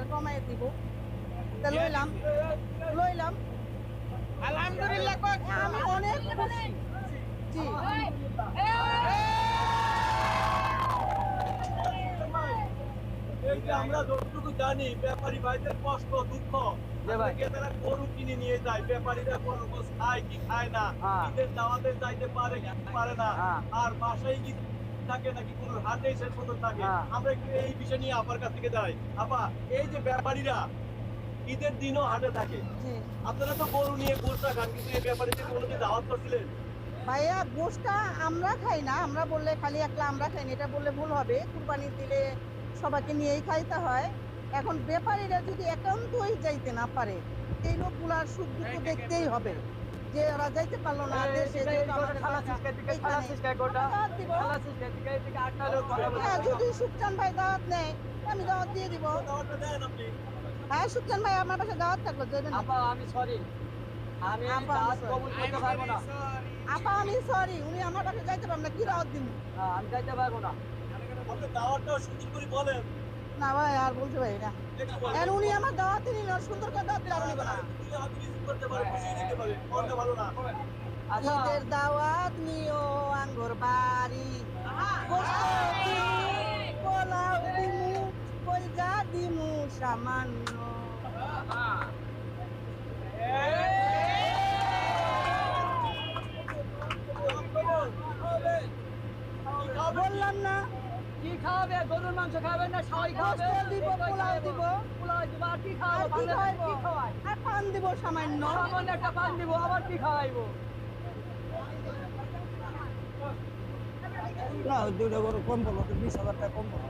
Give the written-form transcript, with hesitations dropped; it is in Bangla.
হাজার কমাই দিব। তা লইলাম লইলাম আলহামদুলিল্লাহ আমি অনেক খুশি। জি এই যে আমরা যতটুকু জানি ব্যাপারী ভাইদের কষ্ট দুঃখ তারা গরু কিনে নিয়ে যায়, ব্যাপারীরা গরু গোস খায় কি খায় না, ঈদের দাওয়াতে যাইতে পারে কি পারে না, আর বাসায় কি থাকে নাকি কোনো হাটে শেষ মতো থাকে। আমরা একটু এই বিষয় নিয়ে আপার কাছ থেকে যাই। আপা, এই যে ব্যাপারীরা ঈদের দিনও হাটে থাকে, জি আপনারা তো গরু নিয়ে গোসটা খান, কিন্তু এই ব্যাপারীদের কোনোদিন দাওয়াত করছিলেন? ভাইয়া গোশটা আমরা খাই না, আমরা বললে খালি একলা আমরা খাই না, এটা বললে ভুল হবে। কুরবানি দিলে সবাইকে নিয়েই খাইতে হয়। এখন ব্যাপারীরা যদি একান্তই যাইতে না পারে, এই লোকগুলার সুখ দুঃখ দেখতেই হবে। যে ওরা যাইতে পারলো না দেশে, যেহেতু আমাদের হ্যাঁ, যদি সুখচান ভাই দাওয়াত নেয় আমি দাওয়াত দিয়ে দিব। দাওয়াতটা দেন আপনি? হ্যাঁ, সুখচান ভাই আমার পাশে দাওয়াত থাকলো যাবেন না। আমি সরি, আমি আপা, দাওয়াত কবুল করতে পারবো না। আপা আমি সরি, উনি আমার পাশে যাইতে পারবেন না, কি দাওয়াত দিব? আমি যাইতে পারবো না। আপনি দাওয়াতটাও সুন্দর করে বলেন। না ভাই আর বলতে পারি না। একটু বলেন। আর উনি আমার দাওয়াত নিল, সুন্দর করে দাওয়াত দিলে আপনি না। দুই হাতে রিসিভ করতে পারে, খুশি দিতে পারে, মনটা ভালো না। আচ্ছা, ঈদের দাওয়াত নিও আঙ্গুর বাড়ি, গোশত দিমু, পোলাও দিমু, কলজা দিমু সামান্য। বললাম না, কি খাওয়াবে? গরুর মাংস খাবেন না সবাই খাবে? গোশত দিব, পোলাও দিব, পোলাও দিব, আর কি আর খাওয়াবো? কি বাংলাদেশে খাওয়াইবো? কি খাওয়াই? আর পান দিব সামান্য। সামান্য একটা পান দিব, আবার কি খাওয়াইবো? না, দুইটা গরু কম বলো, 20,000 টাকা কম বলো।